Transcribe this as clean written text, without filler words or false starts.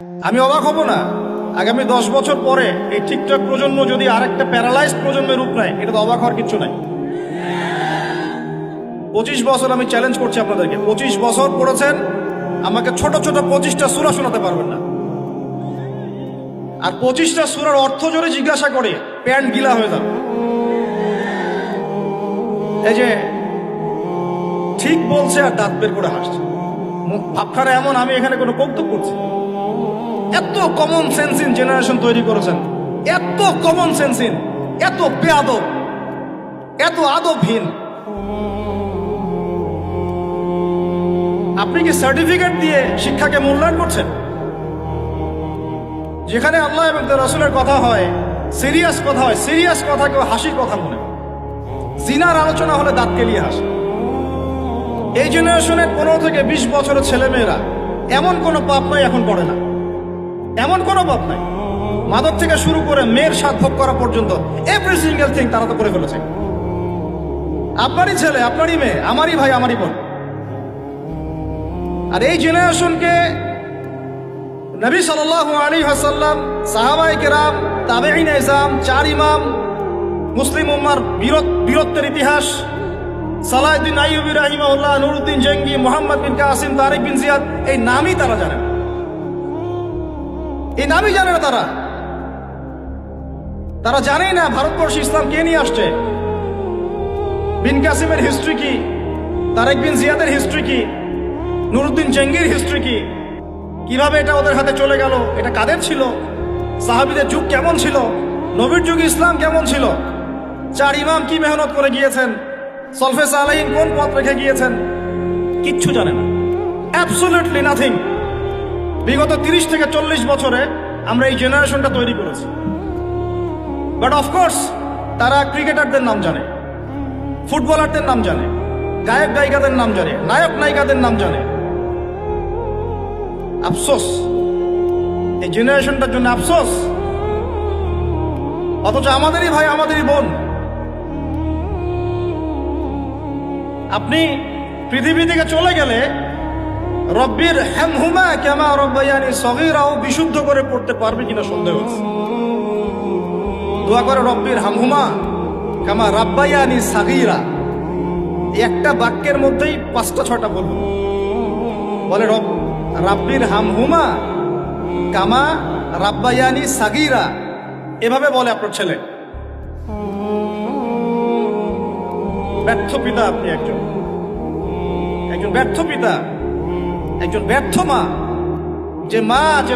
আমি অবাক হব না আগামী 10 বছর পরে এই টিকটক প্রজন্ম যদি আরেকটা প্যারালাইজড প্রজন্মের রূপ নেয়। এটা তো অবাক হওয়ার কিছু নাই। 25 বছর আমি চ্যালেঞ্জ করছি আপনাদেরকে, 25 বছর পড়েছেন, আমাকে ছোট ছোট 25টা সূরা শোনাতে পারবেন না। আর 25টা সূরার অর্থ যদি জিজ্ঞাসা করে প্যান্ট গিলা হয়ে যাবে। এই যে ঠিক বলছে আর দাঁত বের করে হাসছে, ভাবখানা এমন আমি এখানে কোনো কৌতুক করছি। এত কমন সেন্সিন জেনারেশন তৈরি করেছেন, এত কমন সেন্সিন, এত বেয়াদব, এত আদবহীন। আপনি কি সার্টিফিকেট দিয়ে শিক্ষাকে মূল্যায়ন করছেন? যেখানে আল্লাহ এবং তার রাসূলের কথা হয়, সিরিয়াস কথা হয়, সিরিয়াস কথা কেউ হাসির কথা মনে, জিনার আলোচনা হলে দাঁত কেলিয়ে হাসে। এই জেনারেশনের 15 থেকে 20 বছরের ছেলেমেয়েরা এমন কোনো পাপ নাই এখন করে না, এমন কোনো পাপ নাই। মাদক থেকে শুরু করে মেয়ের স্বাদ ভোগ করা পর্যন্ত এভরি সিঙ্গেল থিং তারা তো করে ফেলেছে। আপনারই ছেলে, আপনারই মেয়ে, আমারই ভাই, আমারই বোন। আর এই জেনারেশনকে নবী সাল্লাল্লাহু আলাইহি ওয়াসাল্লাম, সাহাবায়ে কেরাম, তাবেঈন ইজম, 4 ইমাম, মুসলিম উম্মার বীরত্বের ইতিহাস, সালাউদ্দিন আইয়ুবী রাহিমাহুল্লাহ, নুরউদ্দিন জঙ্গি, মুহাম্মদ বিন কাসিম, তারিক বিন জিয়াদ, এই নামই তারা জানে না, এই নামই জানে না তারা জানেই না ভারতবর্ষে ইসলাম কে নিয়ে আসছে, বিন কাসিমের হিস্ট্রি কি, তারিক বিন জিয়াদের হিস্ট্রি কি, নুরউদ্দিন জঙ্গির হিস্ট্রি কি, কিভাবে এটা ওদের হাতে চলে গেল, এটা কাদের ছিল, সাহাবীদের যুগ কেমন ছিল, নবীর যুগে ইসলাম কেমন ছিল, 4 ইমাম কি মেহনত করে গিয়েছেন, সলফে সালেহিন কোন পথ রেখে গিয়েছেন, কিচ্ছু জানে না, অ্যাবসলিউটলি নাথিং। বিগত 30 থেকে 40 বছরে আমরা এই জেনারেশনটা তৈরি করেছি। বাট অফকোর্স তারা ক্রিকেটারদের নাম জানে, ফুটবলারদের নাম জানে, গায়ক গায়িকাদের নাম জানে, নায়ক নায়িকাদের নাম জানে। আফসোস, এই জেনারেশনটার জন্য আফসোস। অথচ আমাদেরই ভাই, আমাদেরই বোন। আপনি পৃথিবী থেকে চলে গেলে রব্বির হামহুমা কামা রাব্বায়ানি সগীরাও বিশুদ্ধ করে পড়তে পারবে কিনা সন্দেহ আছে। দোয়া করে রব্বির হামহুমা কামা রাব্বায়ানি সাগীরা, একটা বাক্যের মধ্যেই 5টা 6টা বলবো। বলে রাব্বির হামহুমা কামা রাব্বায়ানি সাগীরা, এভাবে বলে আপনার ছেলে। ব্যর্থ পিতা আপনি, একজন ব্যর্থ পিতা, একজন ব্যর্থ মা। যে মা, যে